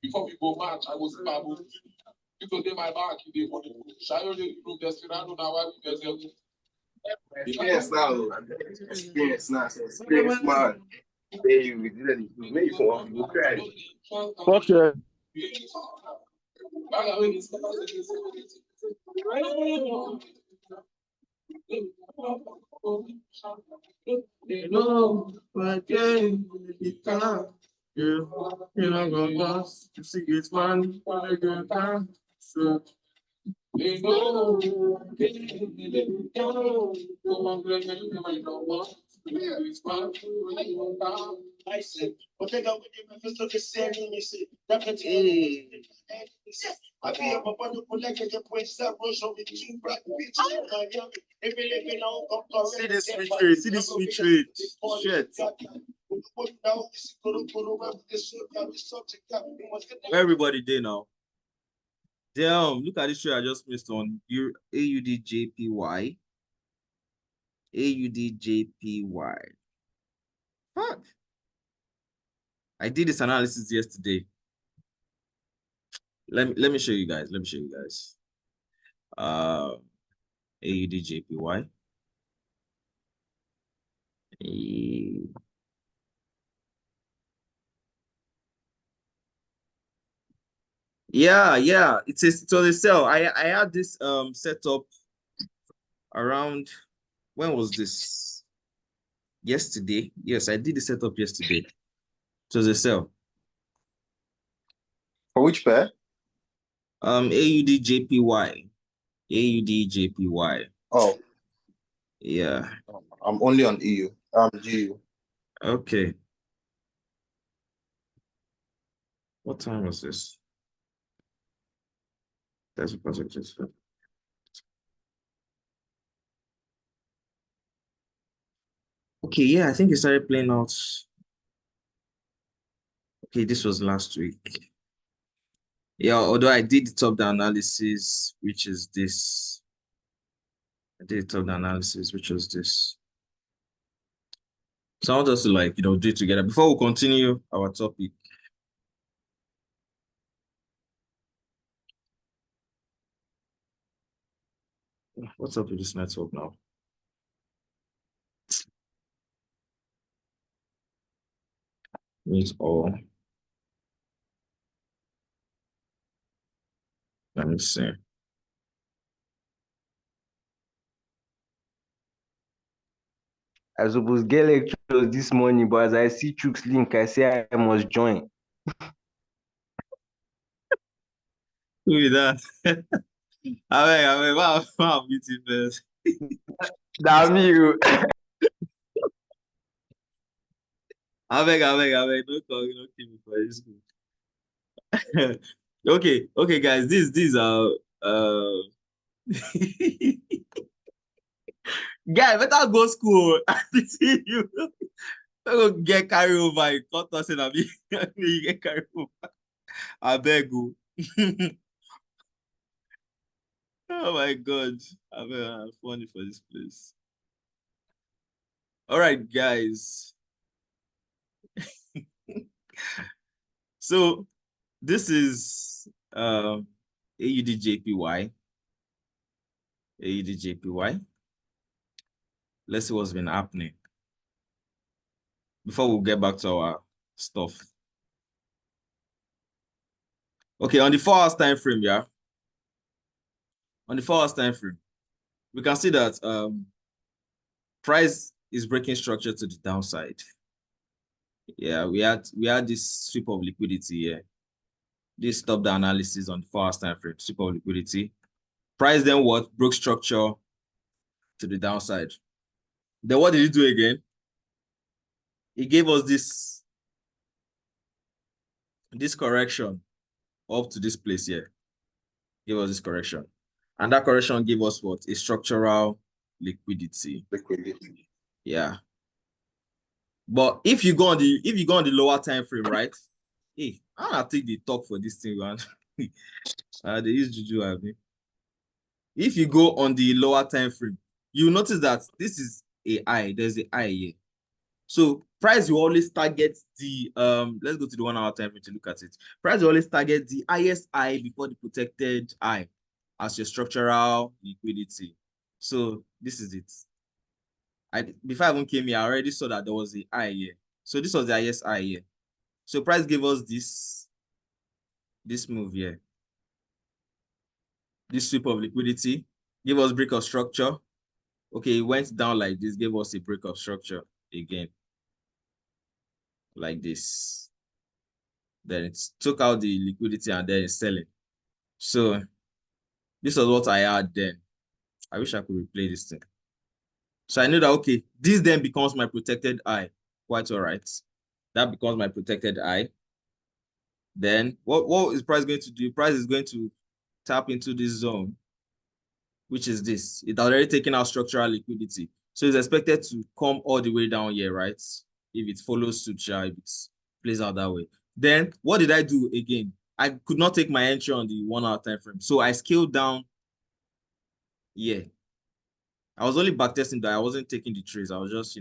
Before we go match, I was babu. Because they my back, they want to show you the destination now. Why we Experience now, experience man. Hey, we didn't maybe for you cry. Okay. You're not gonna lost. You see, it's money. So. I said, but they got with the look at Sammy, you see, that can I be up on the collected the points that rush over the two black bitches. See this switch rate, see this switch rate. Shit. Where everybody there now? Damn, look at this shit I just missed on AUDJPY. AUDJPY. Fuck. I did this analysis yesterday. Let me show you guys. Let me show you guys. AUDJPY. Yeah. It was a sell. I had this set up around, when was this? Yesterday. Yes, I did the setup yesterday. It was a sell. For which pair? AUDJPY. AUDJPY. Oh. Yeah. I'm only on EU. GU. Okay. What time was this? That's a project. Okay, yeah, I think it started playing out. Okay, this was last week. Yeah, although I did the top-down analysis, which is this. I did the top-down analysis, which was this. So I want us to do it together. Before we continue our topic. What's up with this network now? Meet all. Let me see. I suppose get lectures this morning, but as I see Chuck's link, I say I must join. Who is that? I mean, wow, meeting first. Damn you. I beg, don't call me, don't kill me for this school. Okay, guys, these are guy, better go school. I see you. Don't go get carried over. You cut us in a bit. You get carried over. I beg you. Oh my God. I'm funny for this place. All right, guys. So this is AUDJPY. AUDJPY. Let's see what's been happening before we get back to our stuff. Okay, on the 4 hours time frame, yeah. On the 4 hours time frame, we can see that price is breaking structure to the downside. Yeah, we had this sweep of liquidity here. This top down analysis on the 4 hours time frame, sweep of liquidity. Price then what? Broke structure to the downside. Then what did it do again? It gave us this correction up to this place here. Give us this correction. And that correction gave us what? A structural liquidity. Yeah. But if you go on the lower time frame, right? Hey, I'm gonna take the top for this thing, man. They use Juju, I mean. If you go on the lower time frame, you notice that this is a high. There's a high here. So price will always target the let's go to the 1 hour time frame to look at it. Price will always target the highest high before the protected high as your structural liquidity. So this is it. Before I even came here, I already saw that there was a high here. So this was the highest high here. So price gave us this move here. This sweep of liquidity, give us break of structure. Okay, it went down like this, gave us a break of structure again. Like this. Then it took out the liquidity and then it's selling. So this was what I had then. I wish I could replay this thing. So I know that, okay, this then becomes my protected eye. Quite all right. That becomes my protected eye. Then what is price going to do? Price is going to tap into this zone, which is this. It's already taken out structural liquidity. So it's expected to come all the way down here, right? If it follows suit, if it plays out that way. Then what did I do again? I could not take my entry on the 1 hour time frame. So I scaled down here. I was only backtesting that. I wasn't taking the trades. I was just,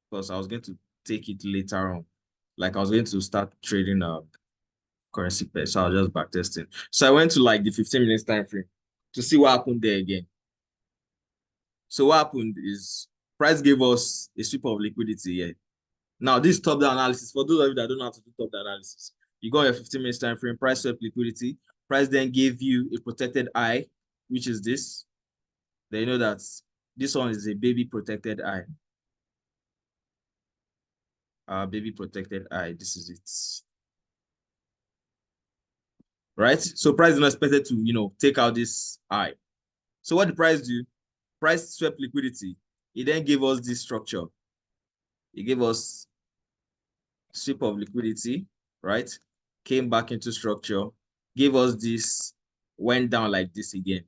because I was going to take it later on. Like I was going to start trading currency pair. So I was just backtesting. So I went to like the 15 minutes time frame to see what happened there again. So what happened is price gave us a sweep of liquidity here. Now, this top-down analysis, for those of you that don't know how to do top-down analysis, you go on your 15 minutes time frame, price swept liquidity, price then gave you a protected eye, which is this. Then you know that this one is a baby protected eye. Baby protected eye, this is it. Right? So price is not expected to, take out this eye. So what did price do? Price swept liquidity. It then gave us this structure. It gave us sweep of liquidity, right? Came back into structure, gave us this, went down like this again,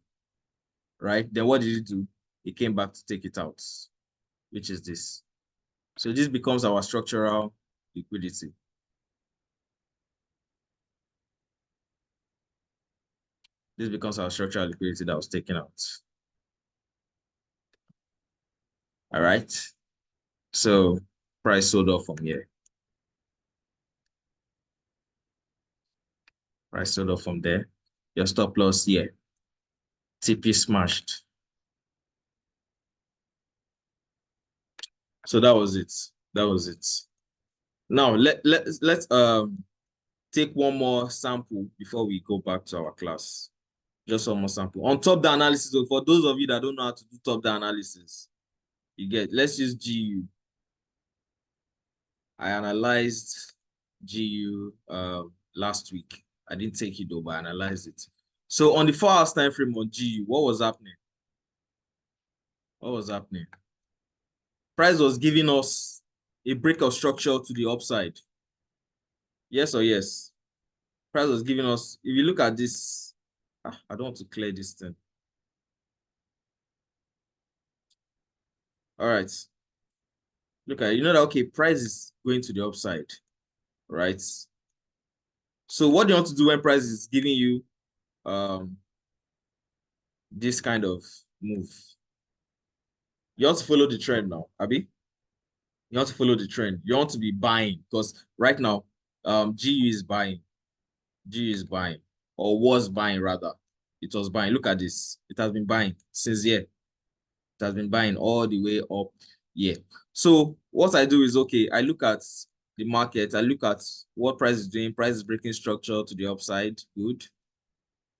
right? Then what did it do? It came back to take it out, which is this. So this becomes our structural liquidity. This becomes our structural liquidity that was taken out. All right. So price sold off from here. Price sold off from there. Your stop loss here. TP smashed. So that was it. That was it. Now let's take one more sample before we go back to our class. Just one more sample. On top-down analysis, so for those of you that don't know how to do top-down analysis, let's use GU. I analyzed GU last week. I didn't take it though, but I analyzed it. So on the 4 hours time frame on GU, what was happening? What was happening? Price was giving us a break of structure to the upside. Yes or yes? Price was giving us, if you look at this, I don't want to clear this thing. All right. Look at it. You know that, okay, price is going to the upside, right? So what do you want to do when price is giving you this kind of move? You want to follow the trend now, Abi? You want to follow the trend. You want to be buying because right now, GU is buying. GU is buying, or was buying rather. It was buying. Look at this. It has been buying since here. It has been buying all the way up here. So what I do is, okay, I look at the market. I look at what price is doing. Price is breaking structure to the upside. Good.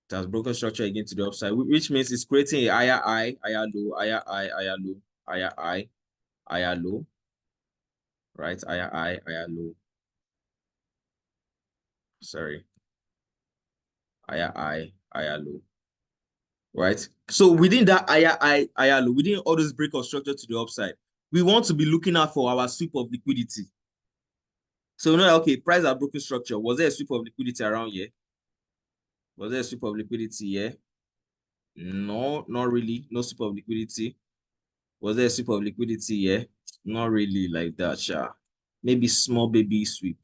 It has broken structure again to the upside, which means it's creating a higher high, higher low, higher high, higher low, higher high, higher low, right? Higher high, higher low. Sorry. Higher high, higher low. Right? So within that higher high, higher low, within all those break of structure to the upside, we want to be looking out for our sweep of liquidity. So we know, okay, price are broken structure. Was there a sweep of liquidity around here? Was there a sweep of liquidity here? No, not really. No sweep of liquidity. Was there a sweep of liquidity here? Not really like that, sha. Maybe small baby sweep.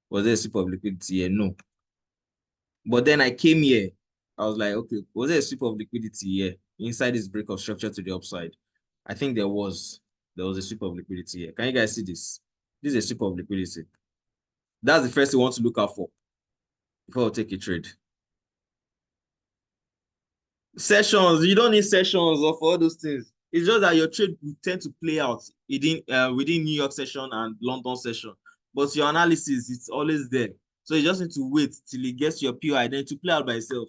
Was there a sweep of liquidity here? No. But then I came here. I was like, okay, was there a sweep of liquidity here inside this break of structure to the upside? I think there was a sweep of liquidity here. Can you guys see this? This is a sweep of liquidity. That's the first thing you want to look out for before you take a trade. Sessions, you don't need sessions or for all those things. It's just that your trade will tend to play out within New York session and London session. But your analysis, it's always there. So you just need to wait till it gets your POI, then to play out by itself.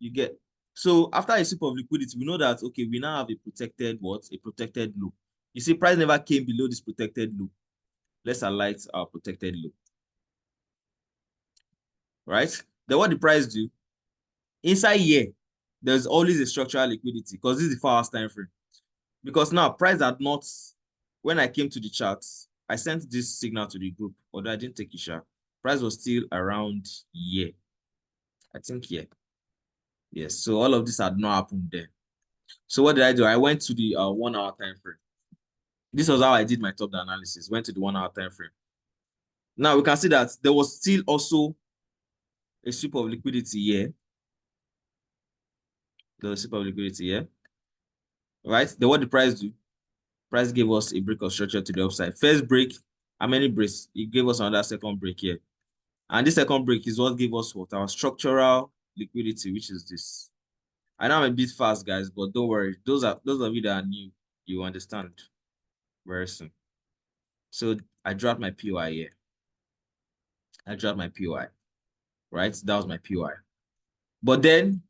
You get. So after a sweep of liquidity, we know that, okay, we now have a protected what? A protected low. You see, price never came below this protected low. Let's highlight our protected low. Right? Then what the price do? Inside here, there's always a structural liquidity because this is the 4 hours time frame. Because now price had not, when I came to the chart, I sent this signal to the group, although I didn't take it sharp. Price was still around here. I think here. Yes, so all of this had not happened there. So what did I do? I went to the 1 hour time frame. This was how I did my top down analysis. Went to the 1 hour time frame. Now we can see that there was still also a sweep of liquidity here. There was a sweep of liquidity here. Right? Then what the price do? Price gave us a break of structure to the upside. First break, how many breaks? It gave us another second break here. And this second break is what gave us what? Our structural liquidity, which is this. I know I'm a bit fast, guys, but don't worry. Those of you that are new, you understand very soon. So I dropped my POI here. I dropped my POI, right? That was my POI. But then,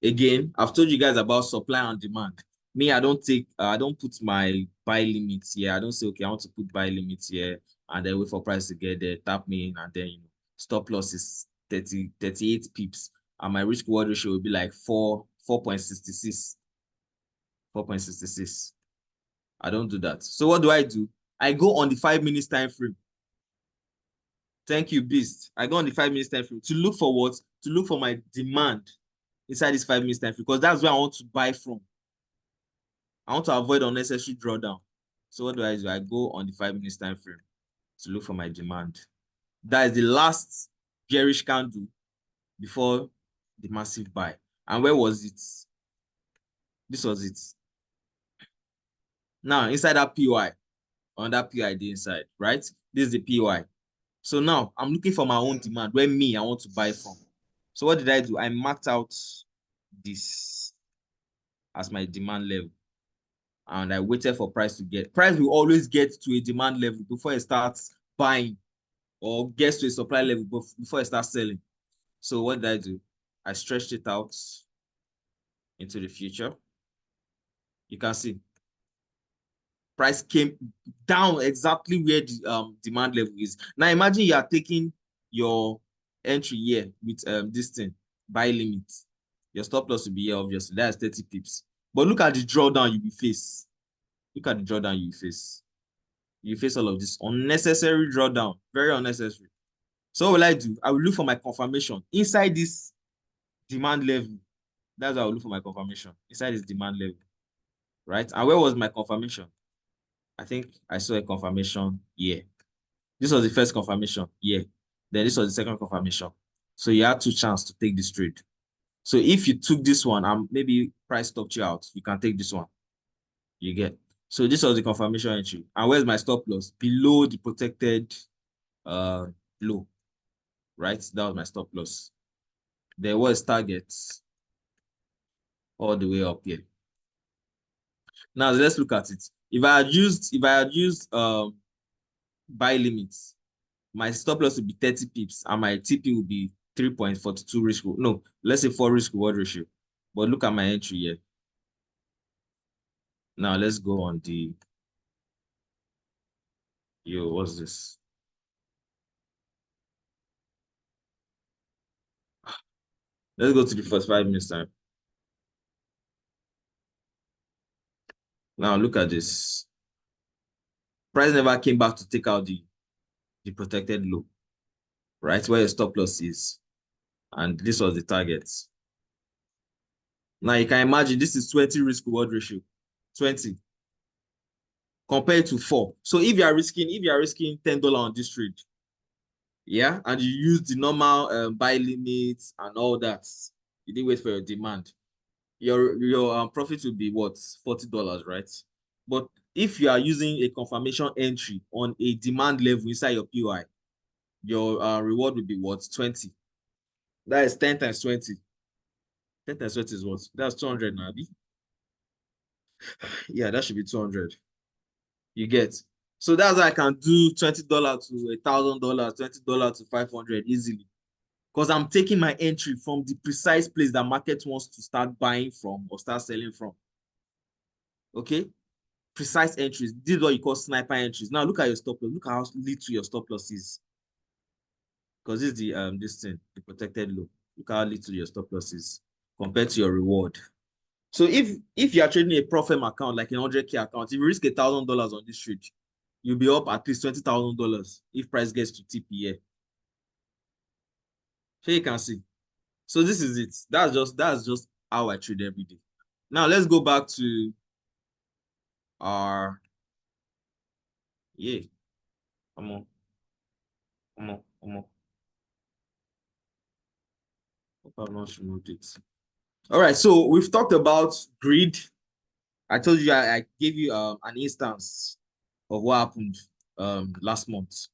again, I've told you guys about supply and demand. Me, I don't put my buy limits here. I don't say, okay, I want to put buy limits here and then wait for price to get there, tap me in, and then, stop loss is 38 pips. And my risk reward ratio will be like 4.66. 4.66. I don't do that. So what do? I go on the 5 minutes time frame. Thank you, Beast. I go on the 5 minutes time frame to look for what? To look for my demand inside this 5 minutes time frame, because that's where I want to buy from. I want to avoid unnecessary drawdown. So what do? I go on the 5 minutes time frame to look for my demand. That is the last bearish candle before the massive buy. And where was it? This was it. Now, inside that POI, on that POI the inside, right? This is the POI. So now I'm looking for my own demand where I want to buy from. So what did I do? I marked out this as my demand level. And I waited for price to get. Price will always get to a demand level before it starts buying, or gets to a supply level before it starts selling. So what did I do? I stretched it out into the future. You can see price came down exactly where the demand level is. Now imagine you are taking your entry here with this thing, buy limit. Your stop loss will be here, obviously. That's 30 pips. But look at the drawdown you will face. Look at the drawdown you face. You face all of this unnecessary drawdown, very unnecessary. So what will I do? I will look for my confirmation inside this demand level. That's how I will look for my confirmation inside this demand level, right? And where was my confirmation? I think I saw a confirmation here. This was the first confirmation here. Then this was the second confirmation. So you had 2 chances to take this trade. So if you took this one and maybe price stopped you out, you can take this one. You get. So this was the confirmation entry. And where's my stop loss? Below the protected low, right? That was my stop loss. There was targets all the way up here. Now let's look at it. If I had used buy limits, my stop loss would be 30 pips and my TP would be 3.42 risk. No, let's say 4 risk reward ratio. But look at my entry here. Now let's go on the what's this? Let's go to the first 5 minutes time. Now look at this. Price never came back to take out the protected low, right? Where your stop loss is. And this was the target. Now you can imagine this is 20 risk reward ratio. 20 compared to 4. So if you are risking $10 on this trade, yeah, and you use the normal buy limits and all that, You didn't wait for your demand. Your profit will be what? $40, right? But if you are using a confirmation entry on a demand level inside your POI, your reward will be what? 20. That is 10 times 20. 10 times 20 is what? That's 200 now. Yeah, that should be 200. You get. So that's how I can do $20 to $1,000, $20 to 500 easily. Because I'm taking my entry from the precise place that market wants to start buying from or start selling from. Okay? Precise entries. This is what you call sniper entries. Now look at your stop loss. Look at how little your stop loss is. Because this is the this thing, the protected low. Look how little your stop loss is compared to your reward. So if you are trading a Profem account, like a 100K account, if you risk $1,000 on this trade, you'll be up at least $20,000 if price gets to TPA. So you can see. So this is it. That's just how I trade every day. Now let's go back to our come on. Hope I've not removed it. All right, so we've talked about greed. I told you I gave you an instance of what happened last month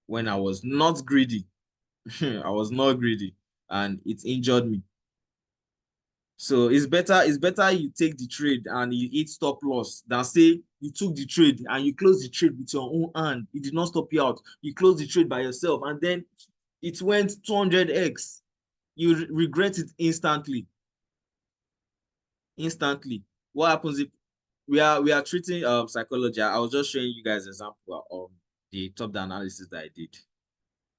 when I was not greedy. I was not greedy, and it injured me. So it's better you take the trade and you eat stop loss than say you took the trade and you close the trade with your own hand. It did not stop you out. You closed the trade by yourself and then it went 200x. You regret it instantly. Instantly. What happens if we are treating psychology? I was just showing you guys an example of the top-down analysis that I did.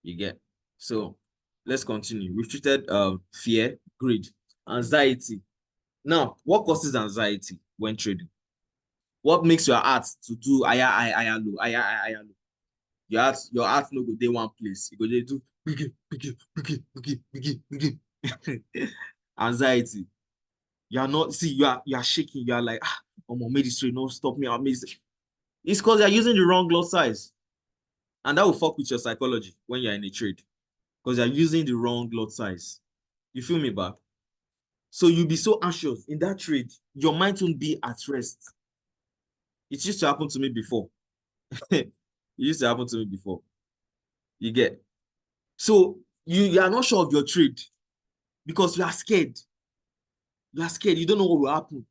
You get. So let's continue. We've treated fear, greed, anxiety. Now, what causes anxiety when trading? What makes your heart to do higher low? Your heart no go dey one place. You go dey do anxiety. You are not, see, you are shaking. You are like, make this trade no stop me. It's because you're using the wrong lot size. And that will fuck with your psychology when you're in a trade. Because you're using the wrong lot size. You feel me, back? So you'll be so anxious in that trade, your mind won't be at rest. It used to happen to me before. It used to happen to me before. You get. So you are not sure of your trade because you are scared. You are scared. You don't know what will happen.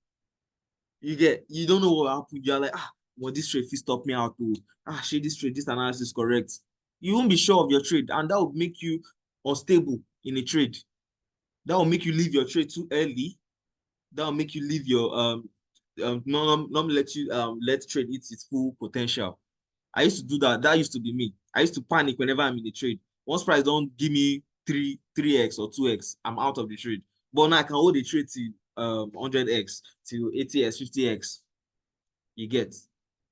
You don't know what will happen. You are like, well, this trade will stop me out to share this trade, this analysis is correct. You won't be sure of your trade, and that will make you unstable in a trade. That will make you leave your trade too early. That will make you leave your not let you let trade its full potential. I used to do that. That used to be me. I used to panic whenever I'm in the trade. Once price don't give me 3x or 2x, I'm out of the trade. But now I can hold the trade to 100x, to 80x, 50x. You get.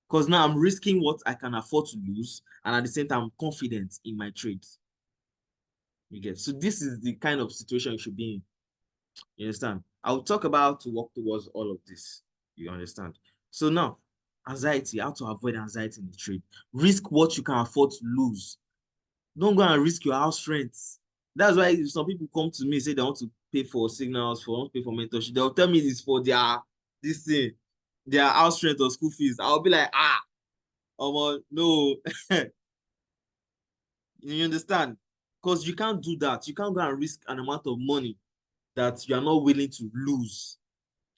Because now I'm risking what I can afford to lose, and at the same time, I'm confident in my trades. You get. So this is the kind of situation you should be in. You understand? I'll talk about to work towards all of this. You understand? So now, anxiety, how to avoid anxiety in the trade. Risk what you can afford to lose. Don't go and risk your house rent. That's why some people come to me, say they want to pay for signals, want to pay for mentorship. They'll tell me it's for this thing, their house rent or school fees. I'll be like, no. You understand? Because you can't do that. You can't go and risk an amount of money that you are not willing to lose.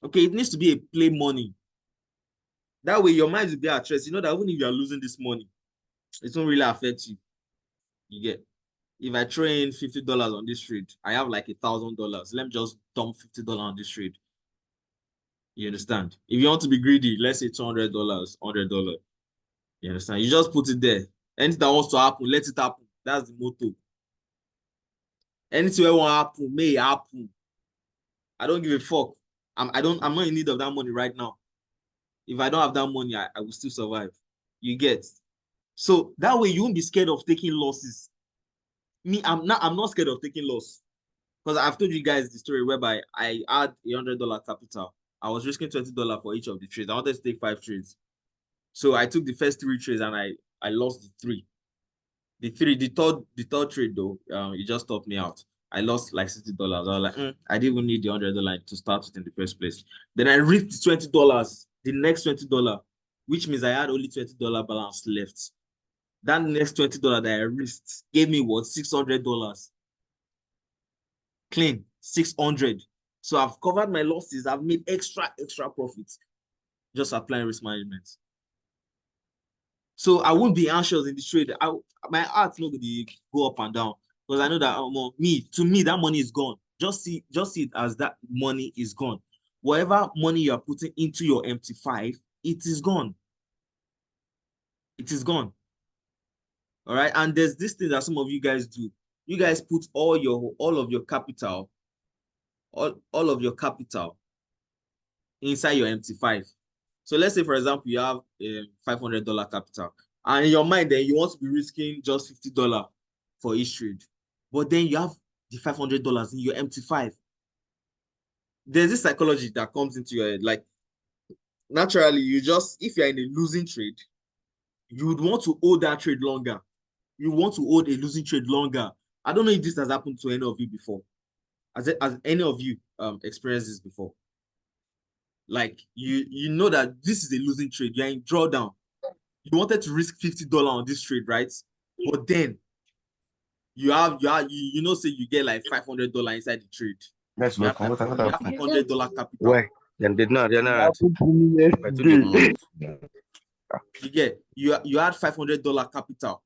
Okay, it needs to be a play money. That way, your mind will be at rest. You know that even if you are losing this money, it won't really affect you. You get. If I throw in $50 on this trade, I have like $1,000. Let me just dump $50 on this trade. You understand? If you want to be greedy, let's say $200, $100. You understand? You just put it there. Anything that wants to happen, let it happen. That's the motto. Anything that won't happen, may happen. I don't give a fuck. I'm not in need of that money right now. If I don't have that money, I will still survive. You get. So that way you won't be scared of taking losses. Me, I'm not scared of taking loss. Because I've told you guys the story whereby I had $100 capital. I was risking $20 for each of the trades. I wanted to take 5 trades. So I took the first 3 trades and I lost the 3. The third trade though, it just stopped me out. I lost like $60. I was like, I didn't even need the $100 to start with in the first place. Then I risked $20, the next $20, which means I had only $20 balance left. That next $20 that I risked gave me what? $600. Clean, 600. So I've covered my losses. I've made extra profits just applying risk management. So I won't be anxious in the trade. My heart's not going to go up and down because I know that to me, that money is gone. Just see it as that money is gone. Whatever money you are putting into your MT5, it is gone. It is gone. All right. And there's this thing that some of you guys do. You guys put all of your capital, all of your capital inside your MT5. So let's say, for example, you have a $500 capital, and in your mind, then you want to be risking just $50 for each trade, but then you have the $500 in your MT5. There's this psychology that comes into your head. Like naturally, if you're in a losing trade, you would want to hold that trade longer. You want to hold a losing trade longer. I don't know if this has happened to any of you before. Has any of you experienced this before? Like you know that this is a losing trade. You're in drawdown. You wanted to risk $50 on this trade, right? But then you say you get like $500 inside the trade. That's You have $500 capital. Why? They're not. You had $500 capital,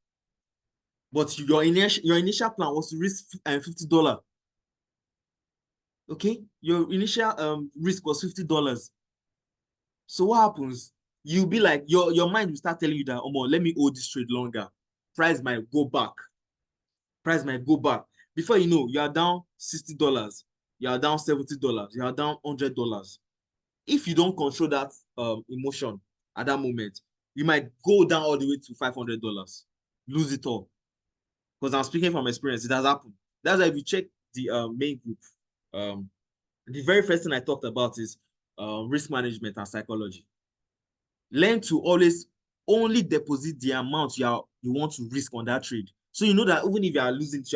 but your initial plan was to risk $50. Okay, your initial risk was $50. So what happens? You'll be like, your mind will start telling you that, let me hold this trade longer. Price might go back. Before you know, you are down $60. You are down $70. You are down $100. If you don't control that emotion at that moment, you might go down all the way to $500. Lose it all. Because I'm speaking from experience. It has happened. That's why if you check the main group, the very first thing I talked about is risk management and psychology. Learn to always only deposit the amount you want to risk on that trade. So you know that even if you are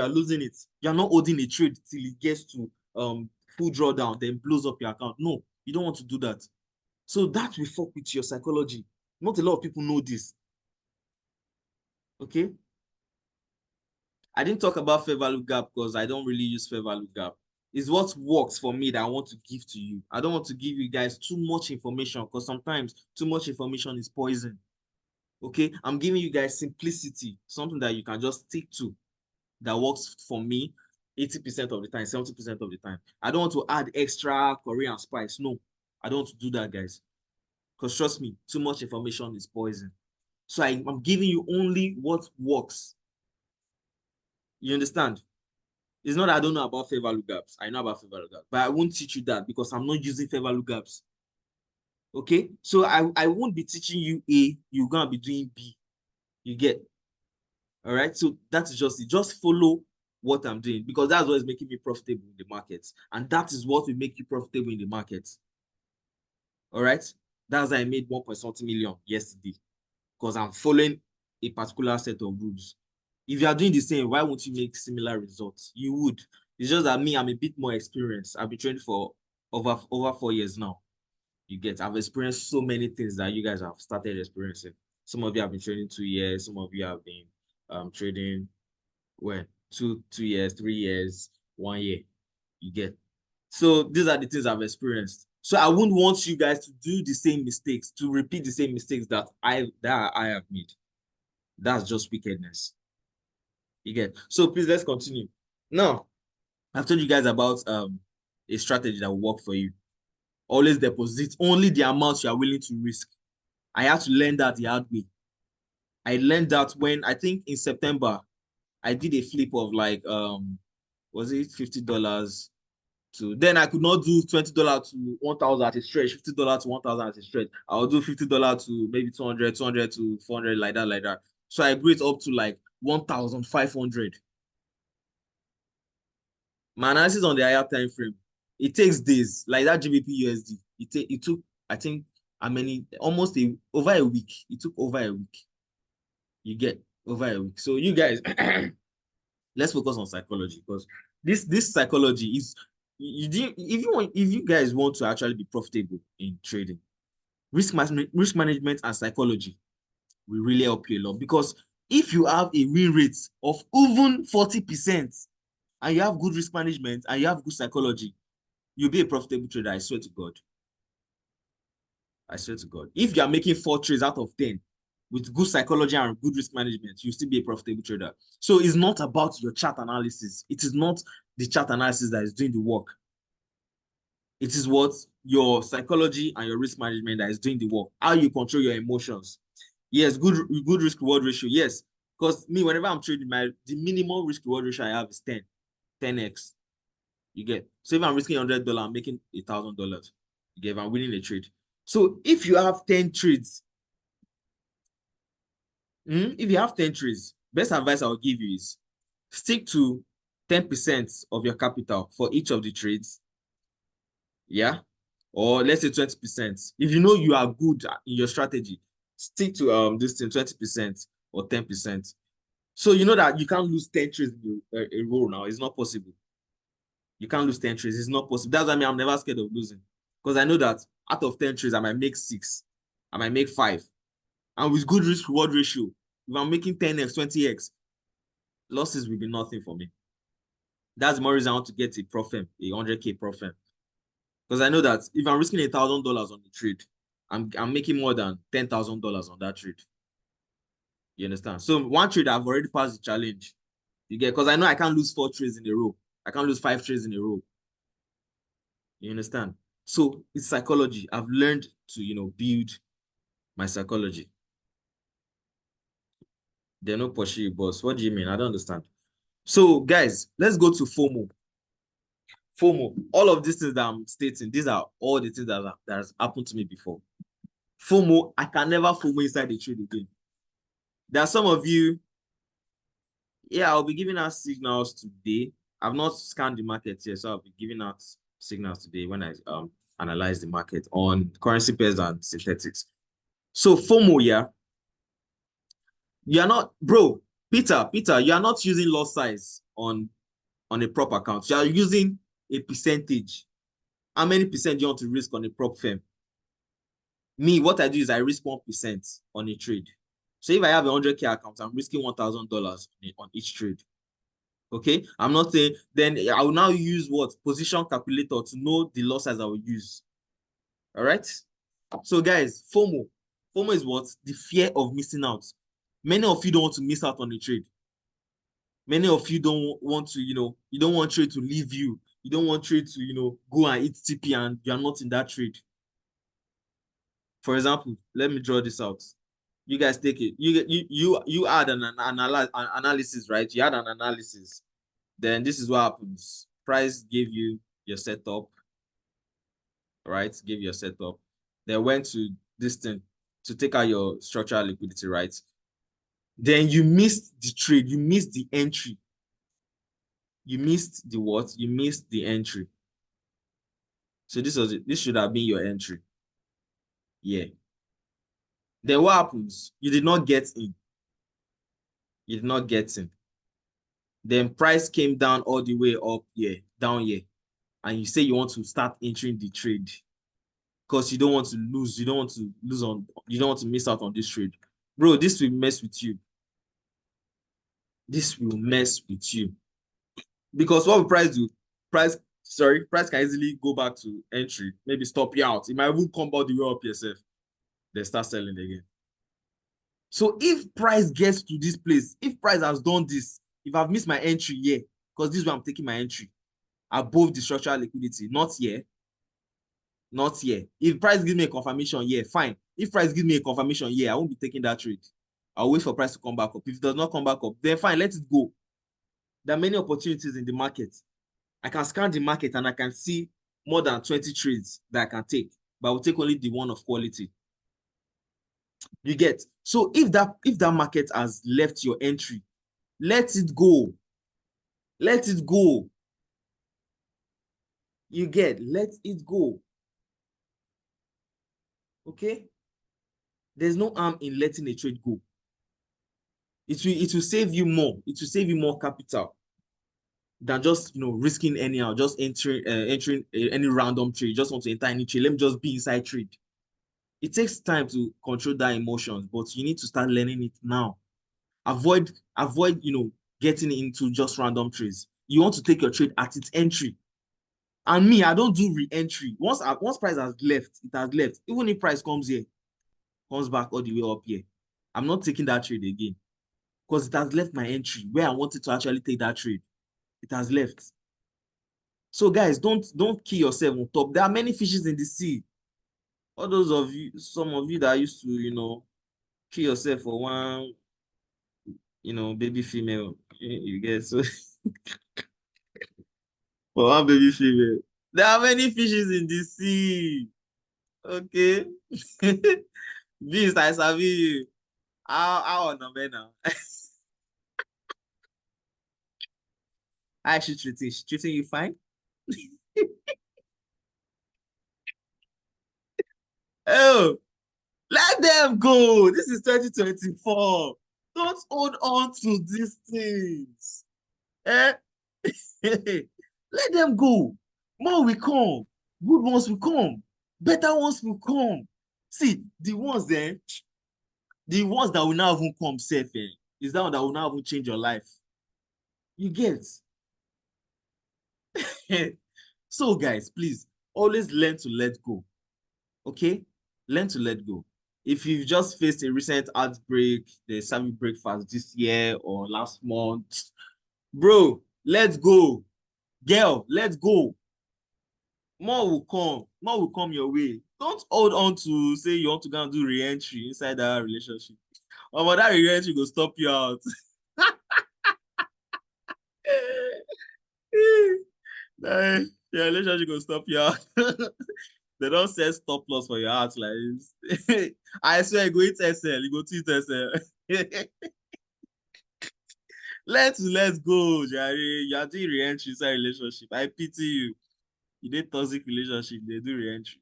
losing it. You're not holding a trade till it gets to full drawdown, then blows up your account. No, you don't want to do that. So that will fuck with your psychology. Not a lot of people know this. Okay? I didn't talk about fair value gap because I don't really use fair value gap. It's what works for me that I want to give to you. I don't want to give you guys too much information because sometimes too much information is poison. Okay, I'm giving you guys simplicity, something that you can just stick to that works for me 80% of the time, 70% of the time. I don't want to add extra Korean spice. No, I don't want to do that, guys. Because trust me, too much information is poison. So I'm giving you only what works. You understand? It's not that I don't know about fair value gaps. I know about fair value gaps, but I won't teach you that because I'm not using fair value gaps. Okay, so I won't be teaching you A, you're gonna be doing B. You get? All right, so that's just it. Just follow what I'm doing because that's what is making me profitable in the markets, and that is what will make you profitable in the markets. All right, that's why I made 1.something million yesterday because I'm following a particular set of rules. If you are doing the same, why won't you make similar results? You would. It's just that me, I'm a bit more experienced. I've been training for over 4 years now. You get, I've experienced so many things that you guys have started experiencing. Some of you have been trading 2 years. Some of you have been trading, well, 2 years, 3 years, 1 year. You get. So these are the things I've experienced. So I wouldn't want you guys to do the same mistakes, to repeat the same mistakes that I have made. That's just wickedness. You get. So please, let's continue. Now, I've told you guys about a strategy that will work for you. Always deposit only the amount you are willing to risk. I had to learn that the hard way. I learned that when I think in September, I did a flip of like was it $50 to, then I could not do $20 to 1,000 at a stretch, $50 to 1,000 at a stretch. I'll do $50 to maybe 200 to 400, like that. So I grew it up to like 1,500. My analysis on the higher time frame, it takes days. Like that GBP USD, it took, I think, almost over a week. It took over a week. You get over a week. So you guys, let's focus on psychology because This psychology is if you guys want to actually be profitable in trading, risk management and psychology will really help you a lot. Because if you have a win rate of even 40% and you have good risk management and you have good psychology, you'll be a profitable trader. I swear to God. I swear to God. If you are making 4 trades out of 10 with good psychology and good risk management, you'll still be a profitable trader. So it's not about your chart analysis. It is not the chart analysis that is doing the work. It is what your psychology and your risk management that is doing the work. How you control your emotions. Yes, good risk reward ratio. Yes, because me, whenever I'm trading, the minimum risk reward ratio I have is 10x. You get. So if I'm risking $100, I'm making $1,000. You get. If I'm winning a trade. So if you have 10 trades, best advice I will give you is stick to 10% of your capital for each of the trades. Yeah. Or let's say 20%. If you know you are good in your strategy, stick to this thing 20% or 10%. So you know that you can't lose 10 trades in a row now. It's not possible. You can't lose 10 trades. It's not possible. That's why I'm never scared of losing. Because I know that out of 10 trades, I might make 6. I might make 5. And with good risk reward ratio, if I'm making 10x, 20x, losses will be nothing for me. That's the more reason I want to get a profit, a 100K profit. Because I know that if I'm risking $1,000 on the trade, I'm making more than $10,000 on that trade. You understand? So one trade, I've already passed the challenge. You get, because I know I can't lose 4 trades in a row. I can't lose 5 trades in a row. You understand? So it's psychology. I've learned to, build my psychology. They're not pushing you, boss. What do you mean? I don't understand. So guys, let's go to FOMO. FOMO. All of these things that I'm stating, these are all the things that has happened to me before. FOMO, I can never FOMO inside the trade again. There are some of you, yeah, I'll be giving out signals today. I've not scanned the market yet, so I'll be giving out signals today when I analyze the market on currency pairs and synthetics. So FOMO, yeah, you are not, bro, Peter, you are not using lot size on a prop account. You are using a percentage. How many percent do you want to risk on a prop firm? Me, what I do is I risk 1% on a trade. So if I have a 100K account, I'm risking $1,000 on each trade. Okay, I'm not saying, then I will now use what? Position calculator to know the loss size I will use. All right. So guys, FOMO. FOMO is what? The fear of missing out. Many of you don't want to miss out on a trade. Many of you don't want to, you don't want trade to leave you. You don't want trade to, go and eat TP and you're not in that trade. For example, let me draw this out. You guys take it. You had an analysis, right? You had an analysis. Then this is what happens. Price gave you your setup, right? Give your setup. Then went to this thing to take out your structural liquidity, right? Then you missed the trade. You missed the entry. You missed the what? You missed the entry. So this should have been your entry. Yeah. Then what happens? You did not get in. You did not get in. Then price came down all the way up here, down here. And you say you want to start entering the trade because you don't want to lose. You don't want to lose on, you don't want to miss out on this trade. Bro, this will mess with you. This will mess with you. Because what will price do? Price can easily go back to entry, maybe stop you out. It might even come all the way up yourself. Then start selling again. So if price gets to this place, if price has done this, if I've missed my entry here, because this is where I'm taking my entry, above the structural liquidity, not here. Not here. If price gives me a confirmation here, fine. If price gives me a confirmation here, I won't be taking that trade. I'll wait for price to come back up. If it does not come back up, then fine, let it go. There are many opportunities in the market. I can scan the market and I can see more than 20 trades that I can take, but I will take only the one of quality. You get? So if that market has left your entry, let it go. Let it go. You get? Let it go. Okay? There's no harm in letting a trade go. It will save you more. It will save you more capital. than just risking anyhow, just entering any random trade. You just want to enter any trade. Let me just be inside trade. It takes time to control that emotions, but you need to start learning it now. Avoid getting into just random trades. You want to take your trade at its entry. And me, I don't do re-entry. Once price has left, it has left. Even if price comes back all the way up here, I'm not taking that trade again because it has left my entry where I wanted to actually take that trade. It has left. So guys, don't kill yourself on top. There are many fishes in the sea. All those of you, some of you that used to, kill yourself for one, baby female. You get so for one baby female. There are many fishes in the sea. Okay. Beast, I sabi you. How on number now? How is she treating? She treating you fine? Oh, let them go. This is 2024. Don't hold on to these things. Eh? Let them go. More will come. Good ones will come. Better ones will come. See, the ones that will now even come safe, is that one that will now even change your life. You get? So, guys, please always learn to let go. Okay? Learn to let go. If you've just faced a recent outbreak, the serving breakfast this year or last month, bro, let's go. Girl, let's go. More will come your way. Don't hold on to say you want to go and do re-entry inside that relationship. But that re-entry will stop you out. Your relationship will stop you out. They don't set stop loss for your heart like this. I swear, you go eat SL, you go to eat SL. Let's go, Jerry. You are doing re-entry inside relationship. I pity you. You did toxic relationship, they do re-entry.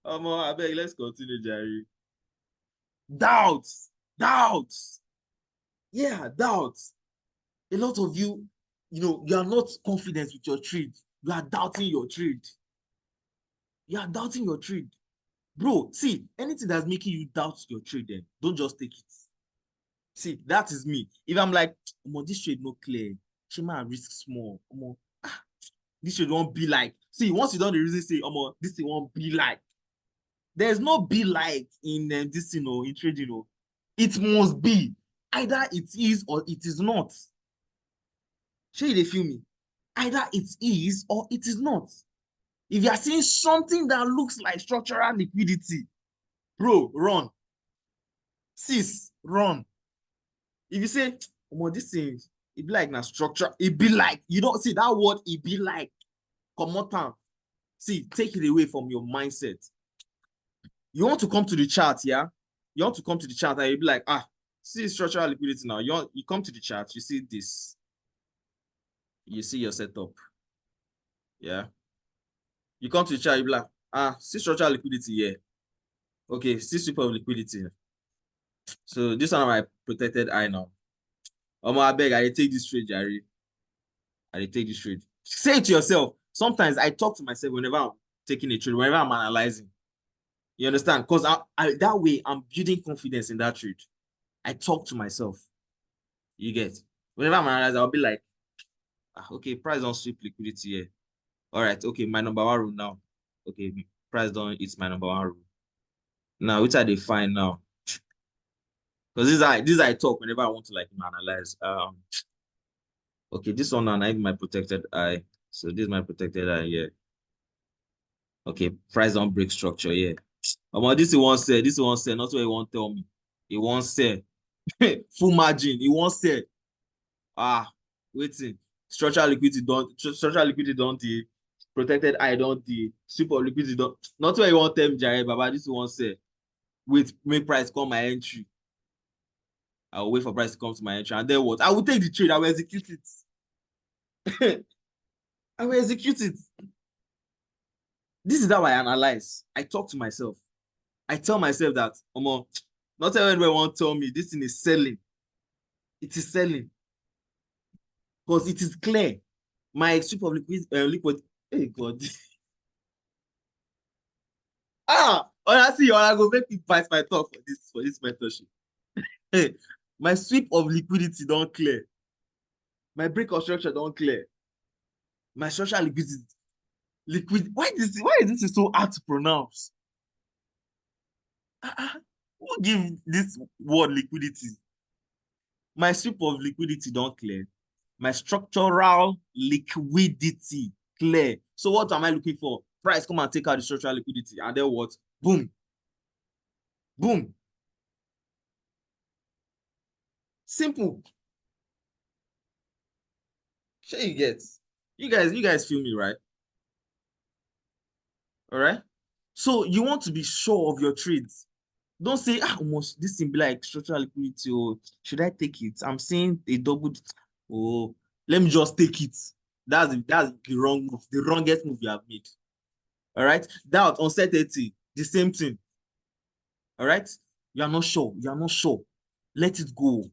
I beg, let's continue, Jerry. Doubts. Yeah, doubts. A lot of you, you are not confident with your trade. You are doubting your trade. Bro, see, anything that's making you doubt your trade, then don't just take it. See, that is me. If I'm like, this trade no clear, she might risk small. This trade won't be like. See, once you don't the reason say, this thing won't be like. There's no be like in this, in trading. It must be. Either it is or it is not. Shey you feel me? Either it is or it is not. If you are seeing something that looks like structural liquidity, bro, run. Sis, run. If you say, this thing, it be like na structure, it be like, you don't see that word, it be like, comot am. See, take it away from your mindset. You want to come to the chart, yeah? You want to come to the chart and you be like, see structural liquidity now. You come to the chart, you see this. You see your setup. Yeah. You come to the chart, you be like, see structural liquidity here. Okay, see sweep of liquidity. So this one my protected eye now. I beg, I take this trade, Jerry. I take this trade. Say it to yourself. Sometimes I talk to myself whenever I'm taking a trade, whenever I'm analyzing. You understand? Because that way I'm building confidence in that trade. I talk to myself. You get? Whenever I'm analyzing, I'll be like, okay, price don't sweep liquidity here. All right, okay, my number one rule now. Okay, price don't, it's my number one rule. Now, which are they find now? Because this I talk whenever I want to analyze. Okay, this one now I have my protected eye. So this is my protected eye here. Okay, price don't break structure here. This is one say, not what he won't tell me. He won't say full margin, he won't say. Waiting. Structural liquidity don't the protected eye don't the super liquidity don't not what you want tell me, Jerry, Baba. This one say, wait, make price come my entry. I will wait for price to come to my entry, and then what? I will take the trade, I will execute it. I will execute it. This is how I analyze. I talk to myself. I tell myself that, not everyone won't tell me this thing is selling. It is selling. Because it is clear. My sweep of liquid. Hey God. Honestly, you are going to make me bite my tongue for this mentorship. Hey, my sweep of liquidity don't clear. My break of structure don't clear. My structural liquidity. Why is this so hard to pronounce? Who give this word liquidity? My sweep of liquidity don't clear. My structural liquidity clear. So what am I looking for? Price come and take out the structural liquidity, and then what? Boom. Boom. Simple. Sure you get. You guys feel me, right? All right. So you want to be sure of your trades. Don't say, almost this thing be like structural liquidity. Or should I take it? I'm saying a double. Oh, let me just take it. That's the wrong move, the wrongest move you have made. All right. Doubt, uncertainty, the same thing. All right. You are not sure. You are not sure. Let it go.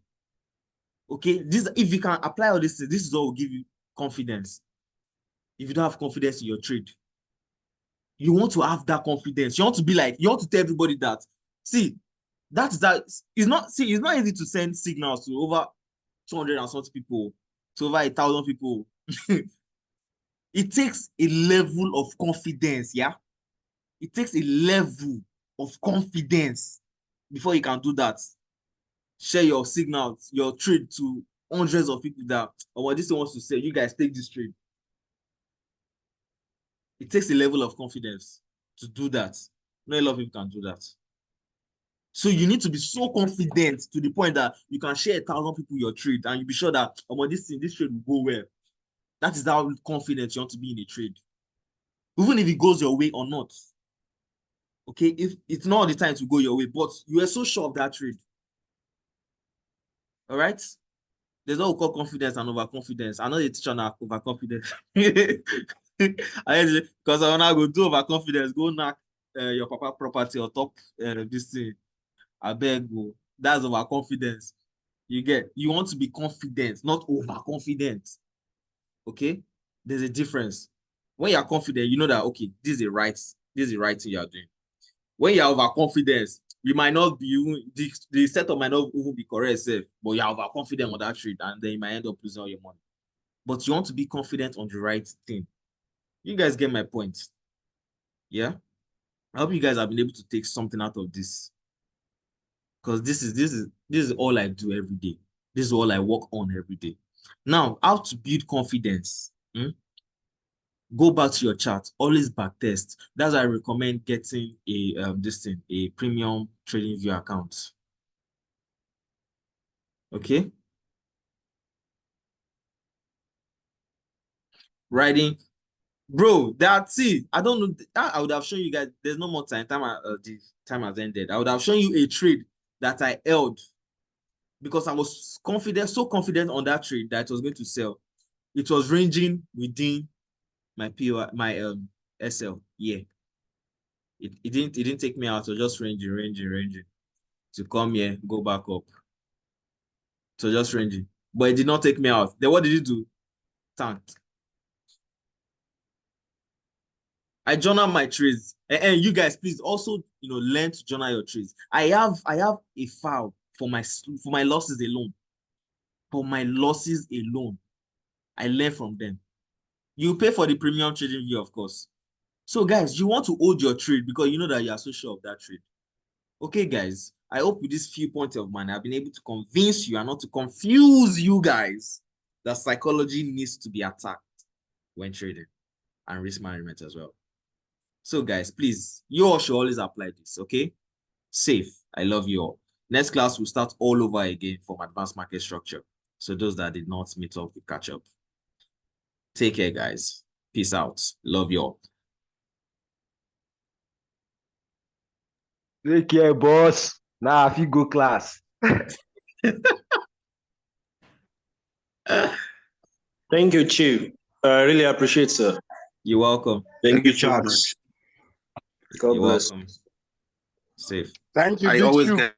Okay. If you can apply all this, this is what will give you confidence. If you don't have confidence in your trade, you want to have that confidence. You want to be like, you want to tell everybody that. See, it's not easy to send signals to over 200 and something people, to over 1,000 people. It takes a level of confidence, yeah? It takes a level of confidence before you can do that. Share your signals, your trade to hundreds of people that, what this wants to say, you guys take this trade. It takes a level of confidence to do that. Not a lot of people can do that. So you need to be so confident to the point that you can share 1,000 people your trade and you be sure that this trade will go well. That is how confident you want to be in a trade. Even if it goes your way or not. Okay, if it's not all the time to go your way, but you are so sure of that trade. All right? There's what we call confidence and overconfidence. I know they teach on overconfidence. Because I want to go do overconfidence, go knock your papa property or top this thing. I beg you. That's overconfidence. You want to be confident, not overconfident. Okay? There's a difference. When you're confident, you know that okay, this is the right thing you are doing. When you're overconfident, you might not be the setup might not even be correct, but you're overconfident on that trade, and then you might end up losing all your money. But you want to be confident on the right thing. You guys get my point. Yeah. I hope you guys have been able to take something out of this. Because this is all I do every day. This is all I work on every day. Now, how to build confidence? Go back to your chart. Always back test. That's why I recommend getting a premium trading view account. Okay. Writing, bro. I don't know. I would have shown you guys. There's no more time. The time has ended. I would have shown you a trade that I held because I was so confident on that trade that it was going to sell. It was ranging within my SL. Yeah. It didn't take me out. It was just ranging to come here, go back up. So just ranging. But it did not take me out. Then what did it do? Tanked. I journal my trades. And you guys, please also learn to journal your trades. I have a file for my losses alone. For my losses alone. I learn from them. You pay for the premium trading view, of course. So guys, you want to hold your trade because you know that you are so sure of that trade. Okay, guys, I hope with this few points of mine, I've been able to convince you and not to confuse you guys that psychology needs to be attacked when trading and risk management as well. So guys, please, you all should always apply this, okay? Safe. I love you all. Next class, we'll start all over again from advanced market structure. So those that did not meet up, we catch up. Take care, guys. Peace out. Love you all. Take care, boss. Now if you go class. Thank you, Chief. I really appreciate, sir. You're welcome. Thank you so much. God You're bless. welcome. Safe. Thank you, I Big always Shoe. get